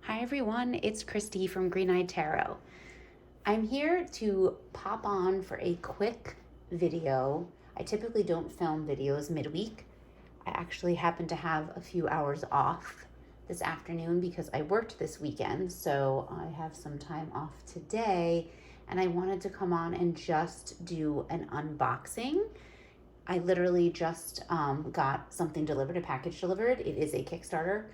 Hi everyone, it's Christy from Green Eyed Tarot. I'm here to pop on for a quick video. I typically don't film videos midweek. I actually happen to have a few hours off this afternoon because I worked this weekend, so I have some time off today and I wanted to come on and just do an unboxing. I literally just got something delivered, a package delivered. It is a Kickstarter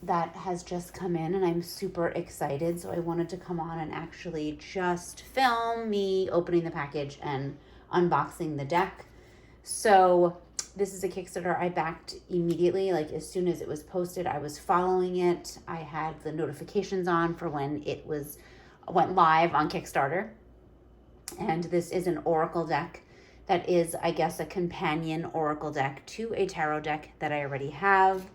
that has just come in and I'm super excited. So I wanted to come on and actually just film me opening the package and unboxing the deck. So this is a Kickstarter I backed immediately. Like as soon as it was posted, I was following it. I had the notifications on for when it went live on Kickstarter. And this is an oracle deck that is, I guess, a companion oracle deck to a tarot deck that I already have.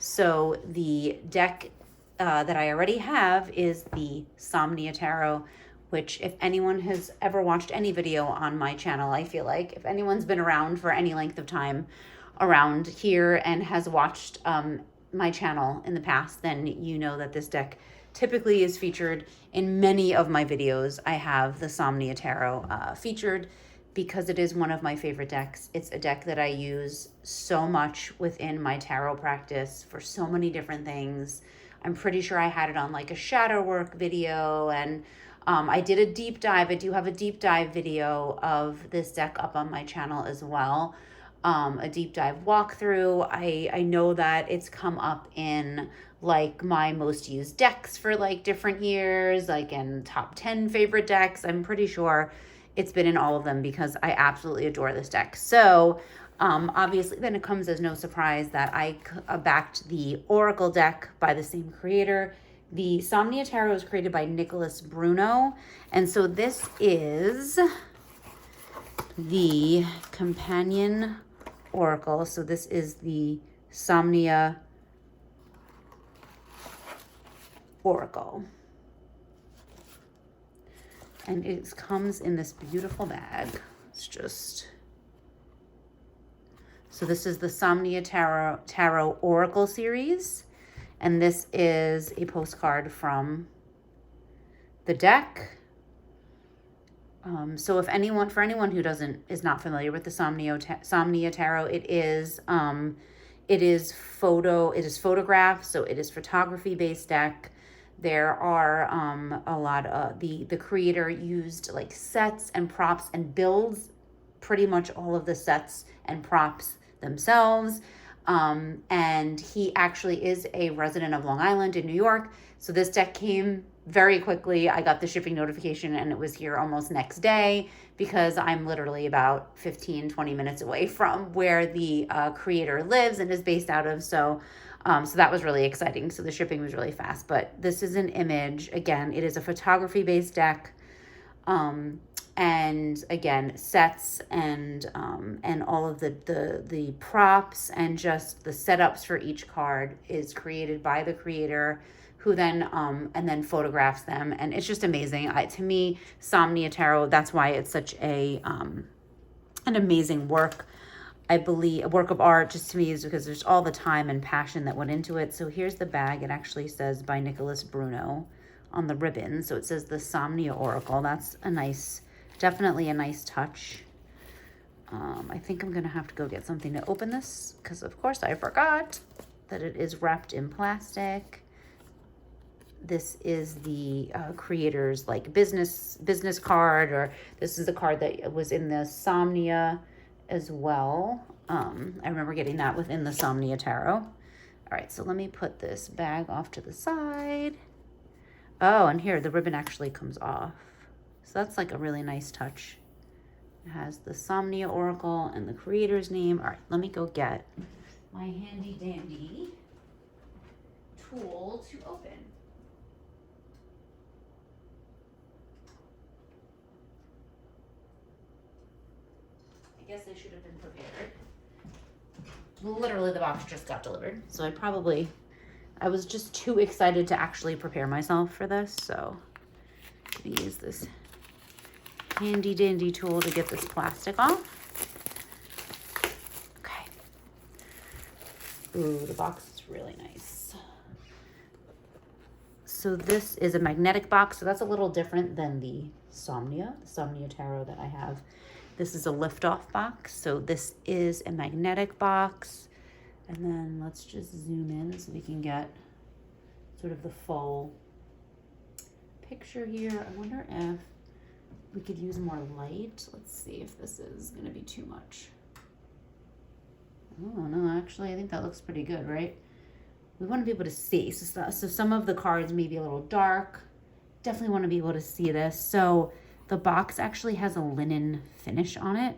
So the deck that I already have is the Somnia Tarot, which if anyone has ever watched any video on my channel, I feel like if anyone's been around for any length of time around here and has watched my channel in the past, then you know that this deck typically is featured in many of my videos. I have the Somnia Tarot featured because it is one of my favorite decks. It's a deck that I use so much within my tarot practice for so many different things. I'm pretty sure I had it on like a shadow work video, and I did a deep dive. I do have a deep dive video of this deck up on my channel as well. A deep dive walkthrough. I know that it's come up in like my most used decks for like different years, like in top 10 favorite decks. I'm pretty sure it's been in all of them because I absolutely adore this deck. So obviously then it comes as no surprise that I backed the Oracle deck by the same creator. The Somnia Tarot is created by Nicholas Bruno. And so this is the companion oracle. So this is the Somnia Oracle. And it comes in this beautiful bag. It's just... So this is the Somnia Tarot Oracle series. And this is a postcard from the deck. So for anyone who is not familiar with the Somnia Tarot, it is photograph, so it is photography based deck. There are a lot of the creator used like sets and props and builds pretty much all of the sets and props themselves. And he actually is a resident of Long Island in New York. So this deck came very quickly. I got the shipping notification and it was here almost next day because I'm literally about 15-20 minutes away from where the creator lives and is based out of. So that was really exciting. So the shipping was really fast. But this is an image. Again, it is a photography-based deck. And again, sets and all of the props and just the setups for each card is created by the creator, who then and then photographs them, and it's just amazing. To me, Somnia Tarot, that's why it's such an amazing work. I believe a work of art just to me is because there's all the time and passion that went into it. So here's the bag. It actually says by Nicholas Bruno on the ribbon. So it says the Somnia Oracle. That's definitely a nice touch. I think I'm gonna have to go get something to open this because of course I forgot that it is wrapped in plastic. This is the creator's like business card, or this is a card that was in the Somnia as well. I remember getting that within the Somnia Tarot. All right, so let me put this bag off to the side. Oh, and here the ribbon actually comes off. So that's like a really nice touch. It has the Somnia Oracle and the creator's name. All right, let me go get my handy dandy tool to open. I guess I should have been prepared. Literally the box just got delivered. So I was just too excited to actually prepare myself for this. So I'm gonna use this handy dandy tool to get this plastic off. Okay. Ooh, the box is really nice. So this is a magnetic box. So that's a little different than the Somnia Tarot that I have. This is a lift-off box. So this is a magnetic box. And then let's just zoom in so we can get sort of the full picture here. I wonder if we could use more light. Let's see if this is going to be too much. Oh, no, actually, I think that looks pretty good, right? We want to be able to see. So some of the cards may be a little dark. Definitely want to be able to see this. So the box actually has a linen finish on it,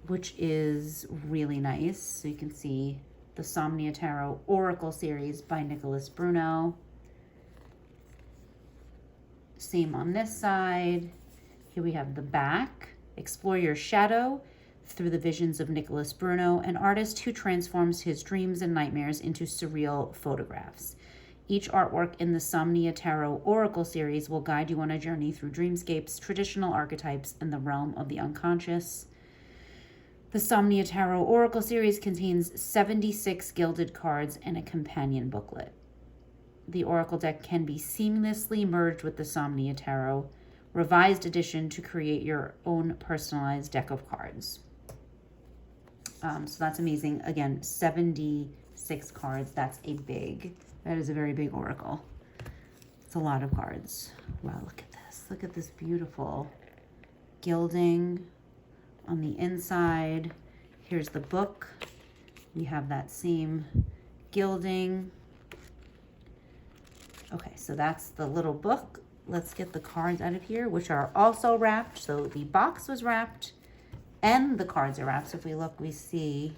which is really nice. So you can see the Somnia Tarot Oracle series by Nicholas Bruno. Same on this side. Here we have the back. Explore your shadow through the visions of Nicholas Bruno, an artist who transforms his dreams and nightmares into surreal photographs. Each artwork in the Somnia Tarot Oracle series will guide you on a journey through dreamscapes, traditional archetypes, and the realm of the unconscious. The Somnia Tarot Oracle series contains 76 gilded cards and a companion booklet. The Oracle deck can be seamlessly merged with the Somnia Tarot Revised Edition to create your own personalized deck of cards. So that's amazing. Again, 76 cards. That is a very big oracle. It's a lot of cards. Wow, look at this. Look at this beautiful gilding on the inside. Here's the book. We have that same gilding. Okay, so that's the little book. Let's get the cards out of here, which are also wrapped. So the box was wrapped and the cards are wrapped. So if we look, we see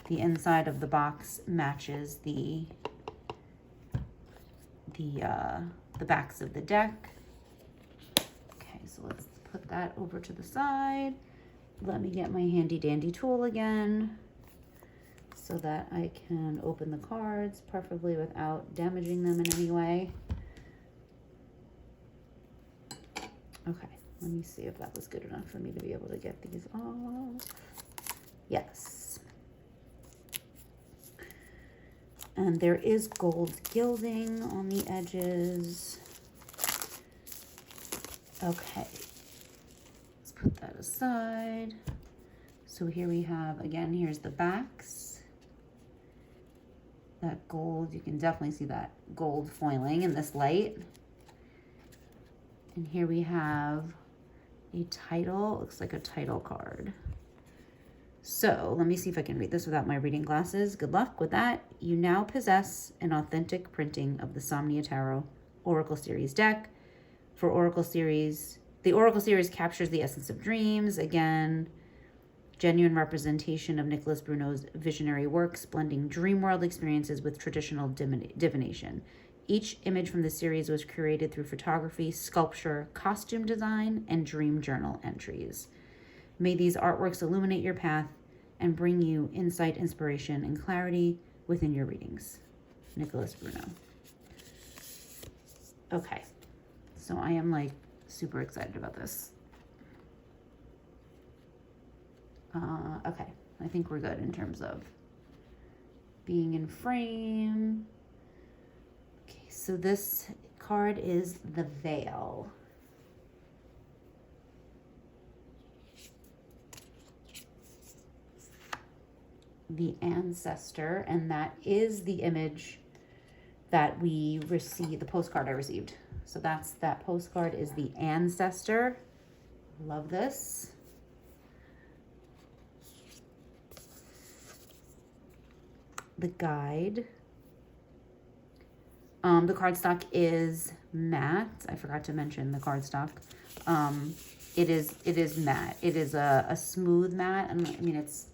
the inside of the box matches the backs of the deck. Okay, so let's put that over to the side. Let me get my handy dandy tool again so that I can open the cards, preferably without damaging them in any way. Okay, let me see if that was good enough for me to be able to get these off. Yes. And there is gold gilding on the edges. Okay, let's put that aside. So here we have, again, here's the backs. That gold, you can definitely see that gold foiling in this light. And here we have a title, looks like a title card. So let me see if I can read this without my reading glasses. Good luck with that. You now possess an authentic printing of the Somnia Tarot Oracle Series deck. For Oracle Series, the Oracle Series captures the essence of dreams. Again, genuine representation of Nicholas Bruno's visionary works, blending dream world experiences with traditional divination. Each image from the series was curated through photography, sculpture, costume design, and dream journal entries. May these artworks illuminate your path and bring you insight, inspiration, and clarity within your readings. Nicholas Bruno. Okay, so I am like super excited about this. Okay, I think we're good in terms of being in frame. Okay, so this card is the Veil. The Ancestor, and that is the image that we received, the postcard I received. So that postcard is the Ancestor. Love this. The guide. The cardstock is matte. I forgot to mention the cardstock. It is matte. It is a smooth matte. And I mean, it's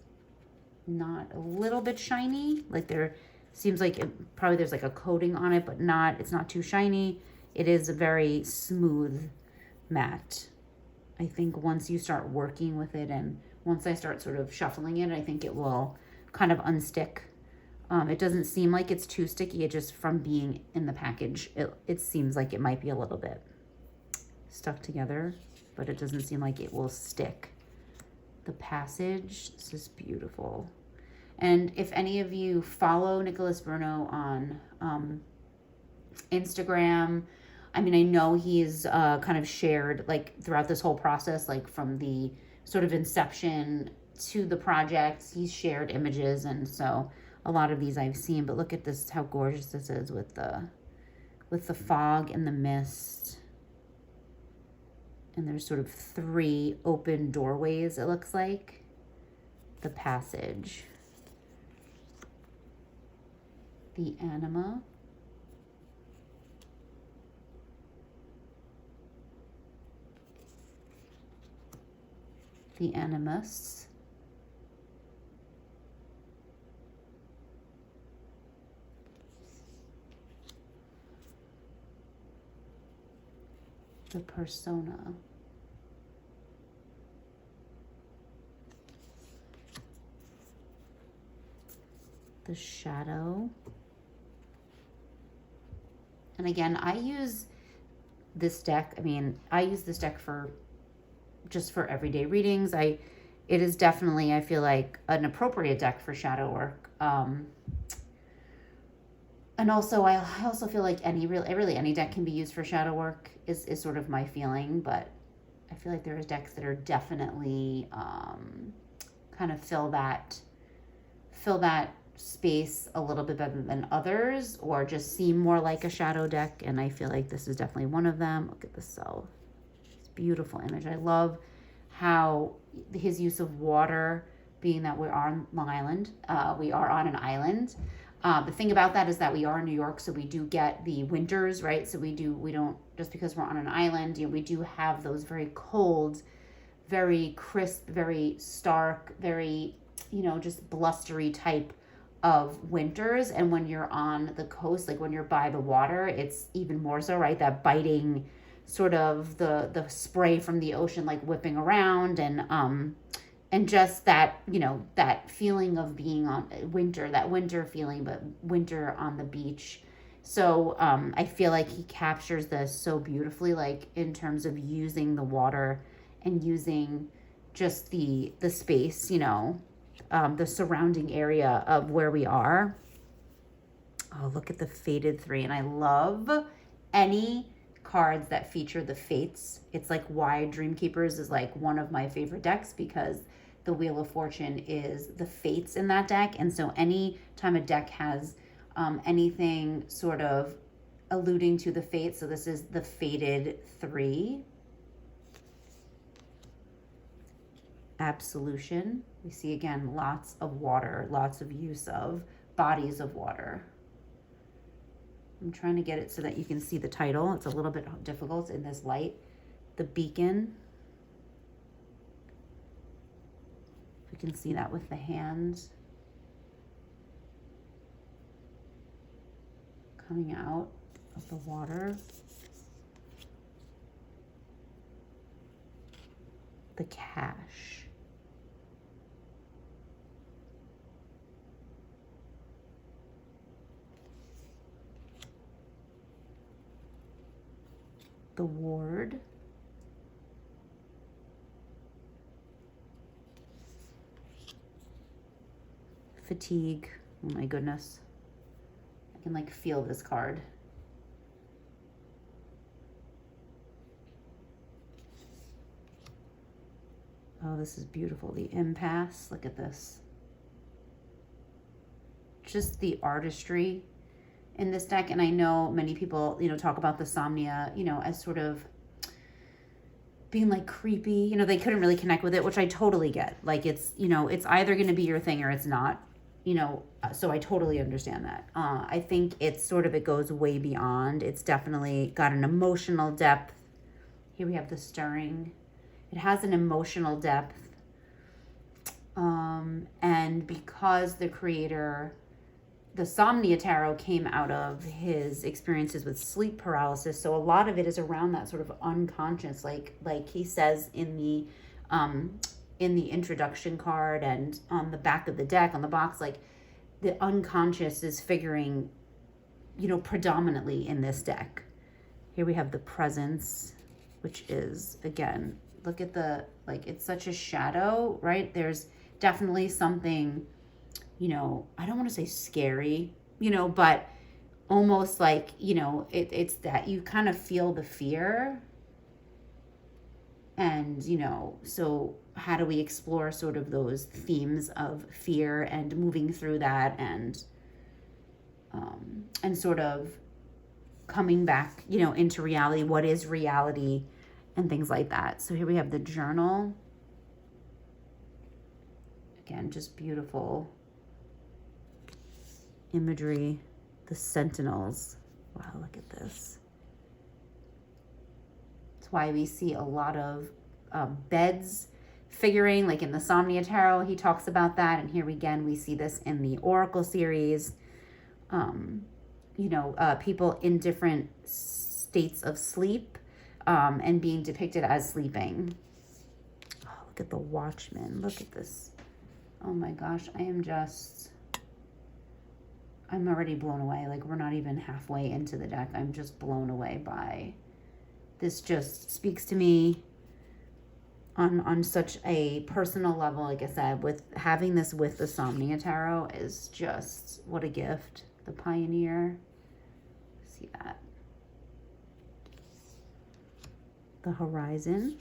not a little bit shiny. Like there seems like probably there's like a coating on it, but it's not too shiny. It is a very smooth matte. I think once you start working with it and once I start sort of shuffling it, I think it will kind of unstick. It doesn't seem like it's too sticky. It just from being in the package, it seems like it might be a little bit stuck together, but it doesn't seem like it will stick. The passage, this is beautiful. And if any of you follow Nicholas Bruno on Instagram. I mean, I know he's kind of shared like throughout this whole process, like from the sort of inception to the projects, he's shared images, and so a lot of these I've seen. But look at this, how gorgeous this is with the fog and the mist. And there's sort of 3 open doorways, it looks like. The passage. The anima. The animus. The persona. The shadow. And again, I use this deck. I mean, I use this deck for just for everyday readings. It is definitely, I feel like, an appropriate deck for shadow work. And also, I also feel like really any deck can be used for shadow work is sort of my feeling. But I feel like there are decks that are definitely kind of fill that space a little bit better than others, or just seem more like a shadow deck. And I feel like this is definitely one of them. Look at the cell. It's a beautiful image. I love how his use of water, being that we are on Long Island, we are on an island. The thing about that is that we are in New York, so we do get the winters, right? So we don't, just because we're on an island, we do have those very cold, very crisp, very stark, very, just blustery type of winters. And when you're on the coast, like when you're by the water, it's even more so, right? That biting sort of the spray from the ocean, like whipping around, and just that, that feeling of being on winter, that winter feeling, but winter on the beach. So I feel like he captures this so beautifully, like in terms of using the water and using just the space, the surrounding area of where we are. Oh, look at the Fated 3. And I love any cards that feature the fates. It's like why Dream Keepers is like one of my favorite decks, because the Wheel of Fortune is the fates in that deck. And so any time a deck has anything sort of alluding to the fates, so this is the Fated 3. Absolution. We see again lots of water, lots of use of bodies of water. I'm trying to get it so that you can see the title. It's a little bit difficult in this light. The Beacon. You can see that with the hands coming out of the water. The Cache. The Ward. Fatigue. Oh my goodness. I can like feel this card. Oh, this is beautiful. The Impasse. Look at this. Just the artistry in this deck. And I know many people, talk about the Somnia, as sort of being like creepy. They couldn't really connect with it, which I totally get. Like it's, it's either going to be your thing or it's not, so I totally understand that. I think it's sort of, it goes way beyond. It's definitely got an emotional depth. Here we have the Stirring. It has an emotional depth. And because the creator, the Somnia Tarot came out of his experiences with sleep paralysis, so a lot of it is around that sort of unconscious, like he says in the introduction card and on the back of the deck, on the box, like the unconscious is figuring, predominantly in this deck. Here we have the Presence, which is, again, look at it's such a shadow, right? There's definitely something, I don't want to say scary, but almost like, you know, it's that you kind of feel the fear. And, you know, so how do we explore sort of those themes of fear and moving through that, and sort of coming back, you know, into reality, what is reality, and things like that. So here we have the journal. Again, just beautiful imagery. The sentinels. Wow, look at this. That's why we see a lot of beds figuring, like in the Somnia Tarot, he talks about that. And here again, we see this in the Oracle series. You know, people in different states of sleep, and being depicted as sleeping. Oh, look at the Watchman. Look at this. Oh my gosh, I'm already blown away. Like, we're not even halfway into the deck. I'm just blown away by this. Just speaks to me on such a personal level. Like I said, with having this with the Somnia Tarot is just, what a gift. The Pioneer. See that. The Horizon.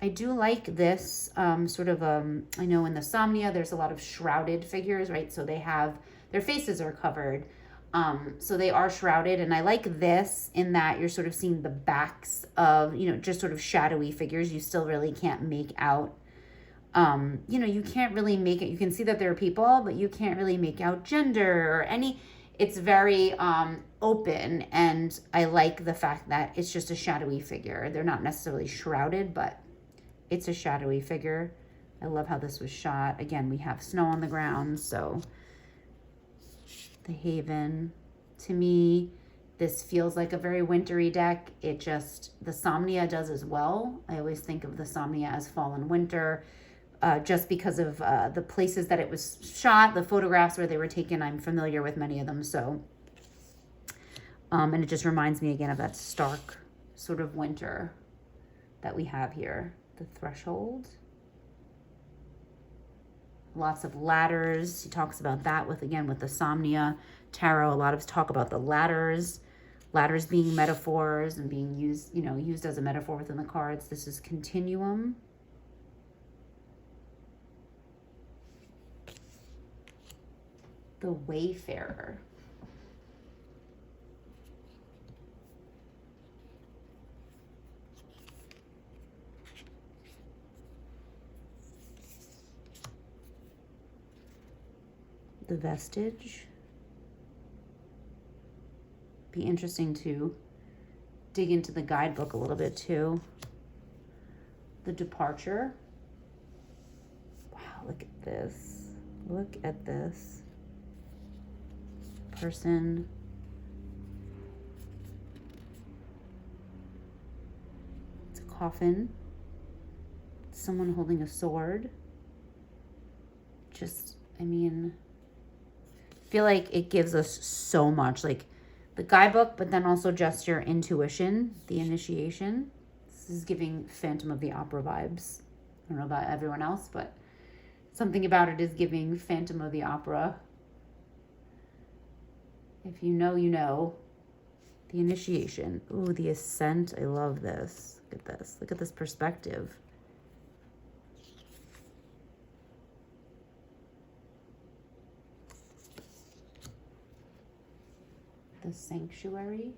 I do like this sort of, I know in the Somnia, there's a lot of shrouded figures, right? So they have, their faces are covered. So they are shrouded. And I like this in that you're sort of seeing the backs of, you know, just sort of shadowy figures. You still really can't make out, you know, you can't really make it. You can see that there are people, but you can't really make out gender or any, it's very open. And I like the fact that it's just a shadowy figure. They're not necessarily shrouded, but it's a shadowy figure. I love how this was shot. Again, we have snow on the ground. So the Haven, to me, this feels like a very wintry deck. It just, the Somnia does as well. I always think of the Somnia as fall and winter, just because of the places that it was shot, the photographs where they were taken. I'm familiar with many of them. So, and it just reminds me again of that stark sort of winter that we have here. The Threshold. Lots of ladders. He talks about that with, again, with the Somnia Tarot. A lot of talk about the ladders being metaphors and being used, you know, used as a metaphor within the cards. This is Continuum. The Wayfarer. The Vestige. Be interesting to dig into the guidebook a little bit too. The Departure. Wow, look at this. Look at this. Person. It's a coffin. Someone holding a sword. Just, I mean, I feel like it gives us so much, like the guidebook, but then also just your intuition, the initiation. This is giving Phantom of the Opera vibes. I don't know about everyone else, but something about it is giving Phantom of the Opera. If you know, you know. The initiation. Ooh, the ascent. I love this. Look at this. Look at this perspective. The Sanctuary.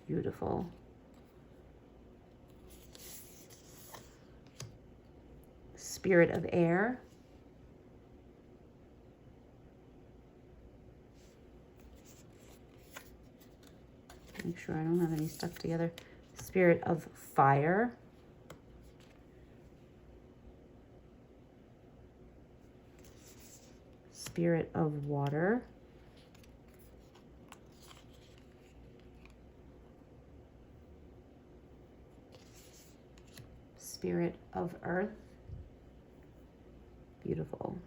Beautiful. Spirit of Air. Make sure I don't have any stuck together. Spirit of Fire. Spirit of Water. Spirit of Earth. Beautiful.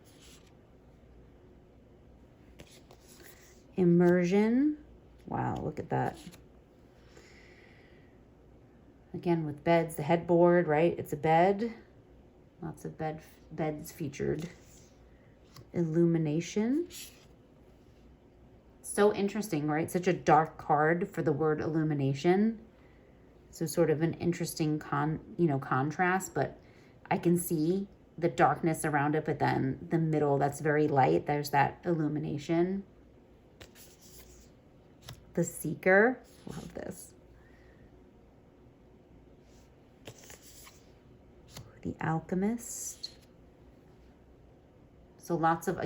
Immersion. Wow, look at that. Again, with beds, the headboard, right? It's a bed. Lots of beds featured. Illumination. So interesting, right? Such a dark card for the word illumination. So sort of an interesting contrast, but I can see the darkness around it, but then the middle that's very light, there's that illumination. The Seeker, love this. The Alchemist. So lots of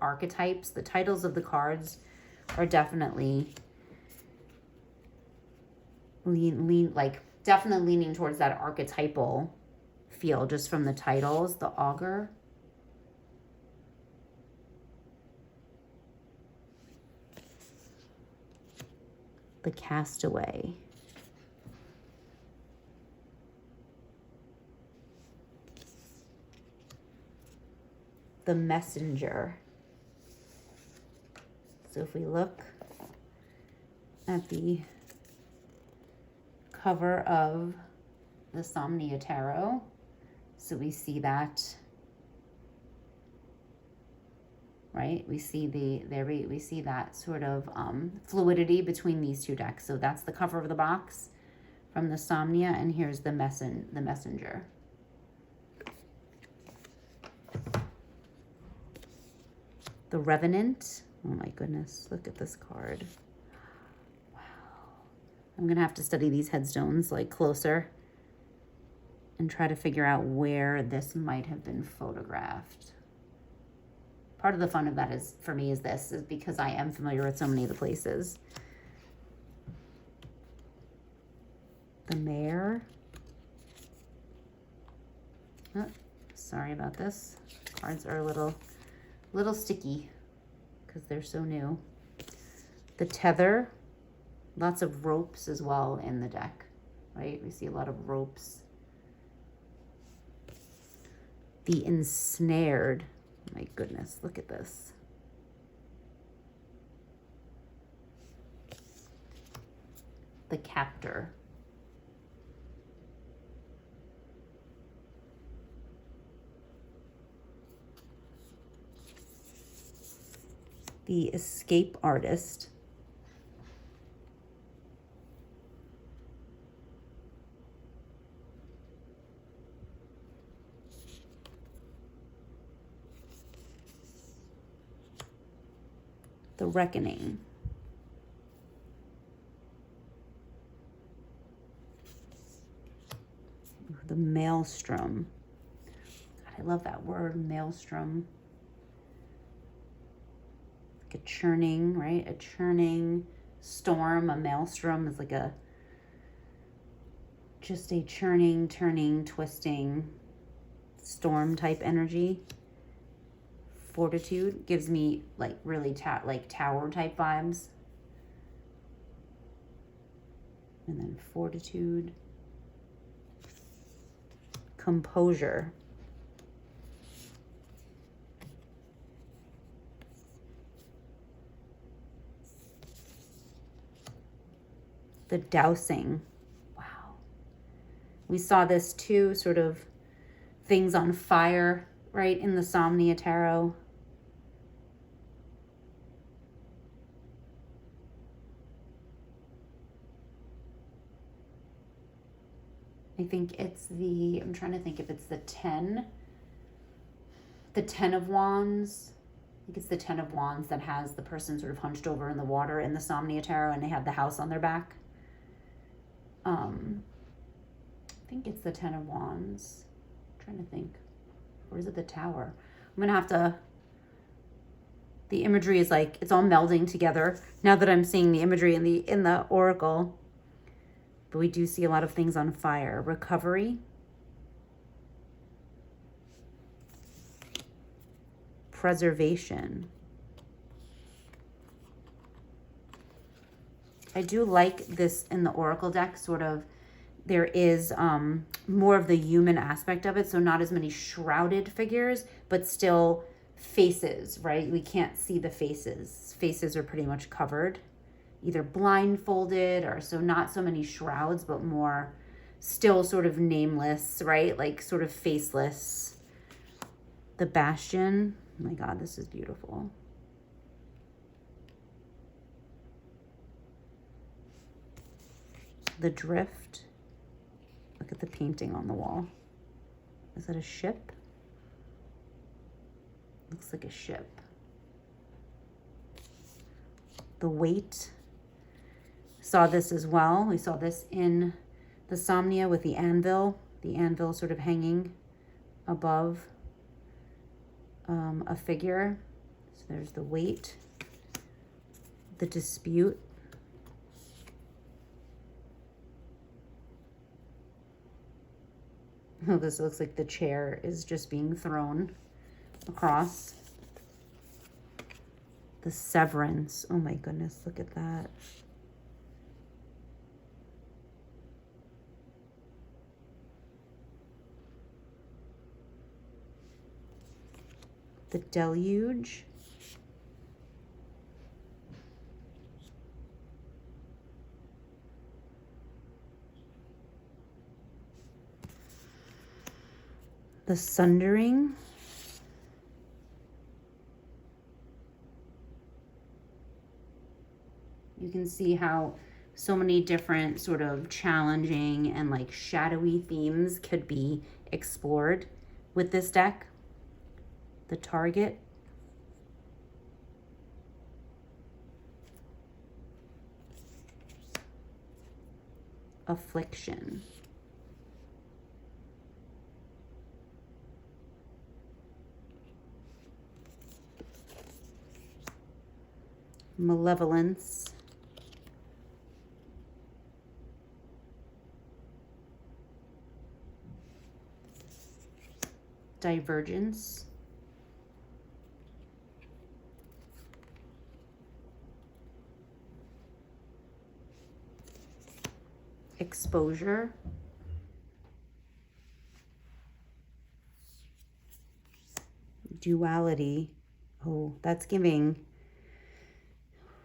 archetypes. The titles of the cards are definitely definitely leaning towards that archetypal feel just from the titles. The Augur. The Castaway. The Messenger. So if we look at the cover of the Somnia Tarot, so we see that, right? We see we see that sort of fluidity between these two decks. So that's the cover of the box from the Somnia, and here's the Messenger. The Revenant. Oh my goodness, look at this card. Wow. I'm gonna have to study these headstones like closer and try to figure out where this might have been photographed. Part of the fun of that is, for me, is because I am familiar with so many of the places. The Mayor. Oh, sorry about this. Cards are a little sticky because they're so new. The Tether. Lots of ropes as well in the deck, right? We see a lot of ropes. The Ensnared. My goodness, look at this. The Captor. The Escape Artist. The Reckoning. The Maelstrom. God, I love that word, maelstrom. Like a churning, right? A churning storm. A maelstrom is like just a churning, turning, twisting storm type energy. Fortitude gives me like really tower type vibes. And then Fortitude. Composure. The Dousing. Wow. We saw this too, sort of things on fire, right, in the Somnia Tarot. I think it's I'm trying to think if it's the 10 of Wands. I think it's the 10 of Wands that has the person sort of hunched over in the water in the Somnia Tarot, and they have the house on their back. I think it's the 10 of Wands. I'm trying to think. Or is it the Tower? I'm going to have to... The imagery is like, it's all melding together now that I'm seeing the imagery in the Oracle. But we do see a lot of things on fire. Recovery. Preservation. I do like this in the Oracle deck, sort of. There is more of the human aspect of it, so not as many shrouded figures, but still faces, right? We can't see the faces. Faces are pretty much covered, either blindfolded or so not so many shrouds, but more still sort of nameless, right? Like sort of faceless. The Bastion. Oh my God, this is beautiful. The Drift. Look at the painting on the wall. Is that a ship? Looks like a ship. The Weight. Saw this as well. We saw this in the Somnia with the anvil sort of hanging above a figure. So there's the Weight. The Dispute. Oh, this looks like the chair is just being thrown across. The Severance. Oh my goodness, look at that. The Deluge. The Sundering. You can see how so many different sort of challenging and like shadowy themes could be explored with this deck. The Target. Affliction. Malevolence. Divergence. Exposure. Duality. Oh, that's giving.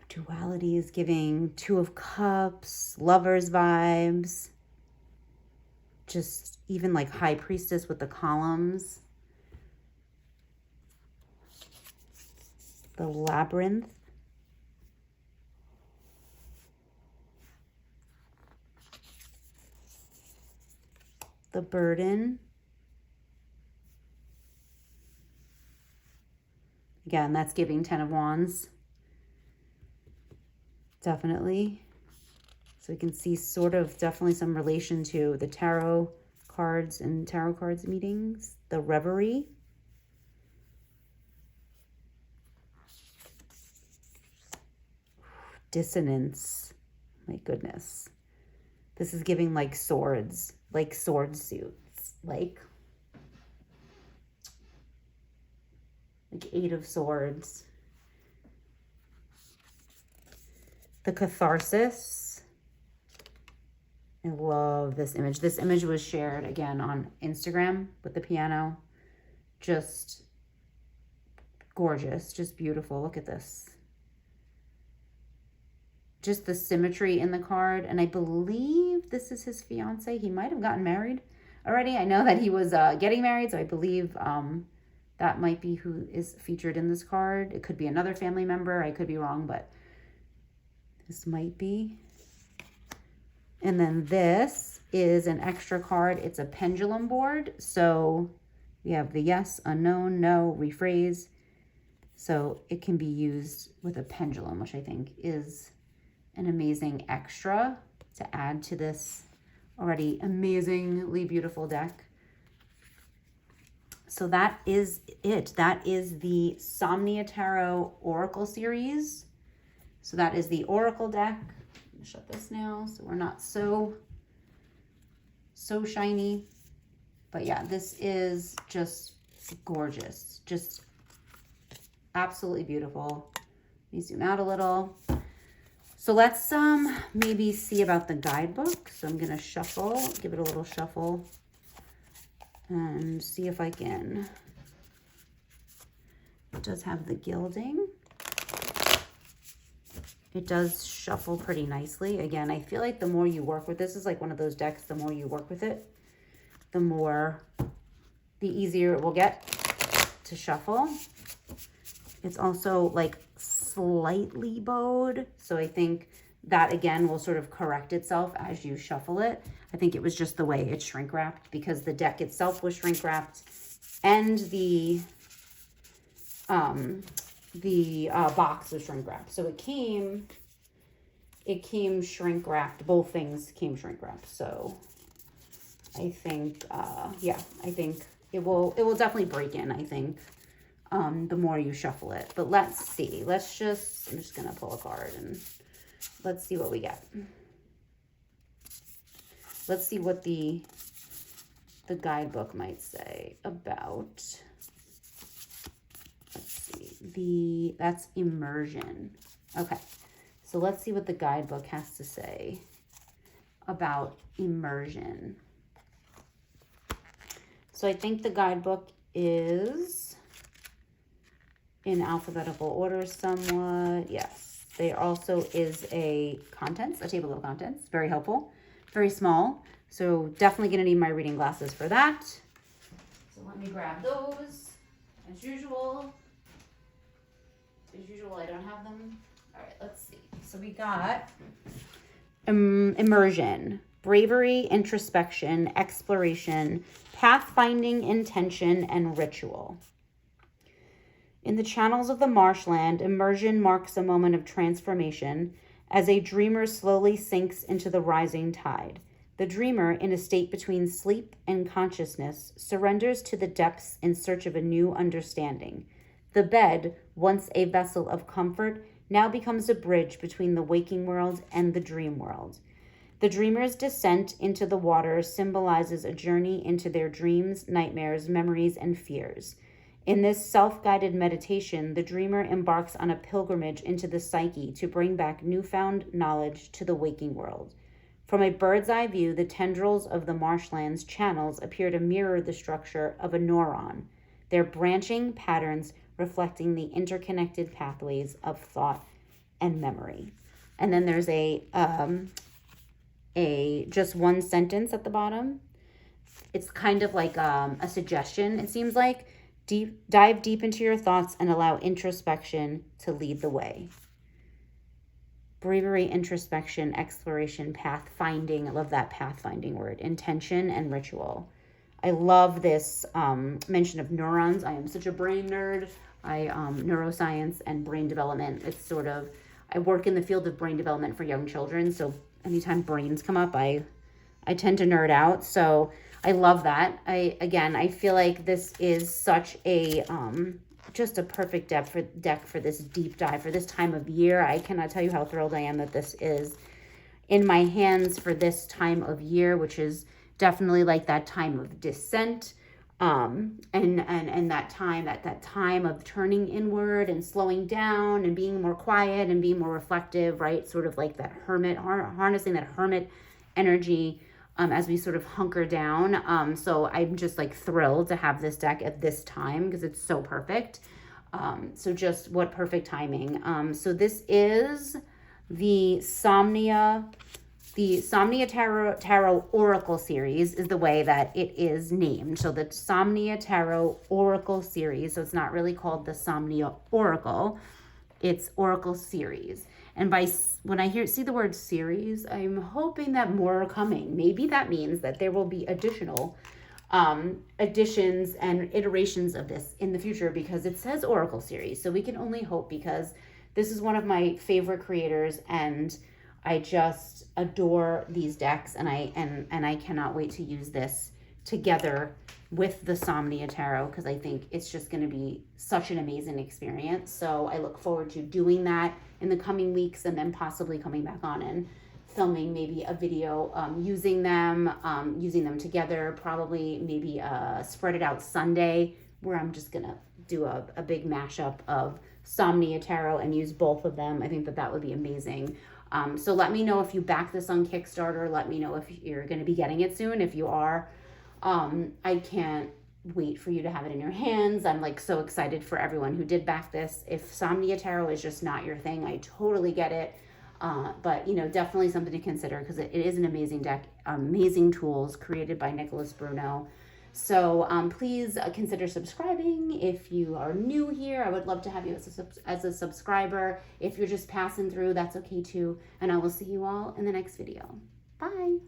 Duality is giving Two of Cups, Lovers vibes. Just even like High Priestess with the columns. The Labyrinth. The Burden. Again, that's giving Ten of Wands. Definitely. So we can see sort of definitely some relation to the tarot cards and tarot cards meetings. The Reverie. Dissonance. My goodness. This is giving like swords, like sword suits, like Eight of Swords. The Catharsis. I love this image. This image was shared again on Instagram with the piano. Just gorgeous, just beautiful. Look at this. Just the symmetry in the card. And I believe this is his fiance. He might have gotten married already. I know that he was getting married, so I believe that might be who is featured in this card. It could be another family member. I could be wrong, but this might be. And then this is an extra card. It's a pendulum board. So we have the yes, unknown, no, rephrase. So it can be used with a pendulum, which I think is an amazing extra to add to this already amazingly beautiful deck. So that is it. That is the Somnia Tarot Oracle series. So that is the Oracle deck. I'm gonna shut this now so we're not so shiny. But yeah, this is just gorgeous. Just absolutely beautiful. Let me zoom out a little. So let's maybe see about the guidebook. So I'm gonna shuffle, give it a little shuffle, and see if I can. It does have the gilding. It does shuffle pretty nicely. Again, I feel like the more you work with this, is like one of those decks, the more you work with it, the easier it will get to shuffle. It's also like slightly bowed, so I think that again will sort of correct itself as you shuffle it. I think it was just the way it's shrink wrapped, because the deck itself was shrink wrapped and the box was shrink wrapped. So it came shrink wrapped. Both things came shrink wrapped. So I think, yeah, I think it will definitely break in, I think, the more you shuffle it. But let's see. I'm just going to pull a card and let's see what we get. Let's see what the guidebook might say about, let's see, that's immersion. Okay, so let's see what the guidebook has to say about immersion. So I think the guidebook is in alphabetical order somewhat. Yes, there also is a table of contents, very helpful, very small. So definitely gonna need my reading glasses for that. So let me grab those. As usual, I don't have them. All right, let's see. So we got immersion, bravery, introspection, exploration, pathfinding, intention, and ritual. In the channels of the marshland, immersion marks a moment of transformation as a dreamer slowly sinks into the rising tide. The dreamer, in a state between sleep and consciousness, surrenders to the depths in search of a new understanding. The bed, once a vessel of comfort, now becomes a bridge between the waking world and the dream world. The dreamer's descent into the water symbolizes a journey into their dreams, nightmares, memories, and fears. In this self-guided meditation, the dreamer embarks on a pilgrimage into the psyche to bring back newfound knowledge to the waking world. From a bird's eye view, the tendrils of the marshland's channels appear to mirror the structure of a neuron, their branching patterns reflecting the interconnected pathways of thought and memory. And then there's a just one sentence at the bottom. It's kind of like a suggestion, it seems like. Dive deep into your thoughts and allow introspection to lead the way. Bravery, introspection, exploration, pathfinding. I love that pathfinding word. Intention and ritual. I love this mention of neurons. I am such a brain nerd. Neuroscience and brain development. It's sort of, I work in the field of brain development for young children. So anytime brains come up, I tend to nerd out. So I love that. I feel like this is such a just a perfect deck for this deep dive for this time of year. I cannot tell you how thrilled I am that this is in my hands for this time of year, which is definitely like that time of descent, and that time of turning inward and slowing down and being more quiet and being more reflective, right? Sort of like that hermit, harnessing that hermit energy as we sort of hunker down. So I'm just like thrilled to have this deck at this time because it's so perfect. So just what perfect timing. So this is the Somnia Tarot Oracle Series is the way that it is named. So the Somnia Tarot Oracle Series. So it's not really called the Somnia Oracle. It's Oracle Series. And when I see the word series, I'm hoping that more are coming. Maybe that means that there will be additional additions and iterations of this in the future because it says Oracle Series. So we can only hope, because this is one of my favorite creators and I just adore these decks, and I cannot wait to use this together with the Somnia Tarot because I think it's just going to be such an amazing experience. So I look forward to doing that in the coming weeks, and then possibly coming back on and filming maybe a video using them together, probably maybe a Spread It Out Sunday where I'm just going to do a big mashup of Somnia Tarot and use both of them. I think that would be amazing. So let me know if you back this on Kickstarter. Let me know if you're going to be getting it soon. If you are, I can't wait for you to have it in your hands. I'm like so excited for everyone who did back this. If Somnia Tarot is just not your thing, I totally get it. But you know, definitely something to consider because it is an amazing deck, amazing tools created by Nicholas Bruno. So please consider subscribing. If you are new here, I would love to have you as a subscriber. If you're just passing through, that's okay too. And I will see you all in the next video. Bye.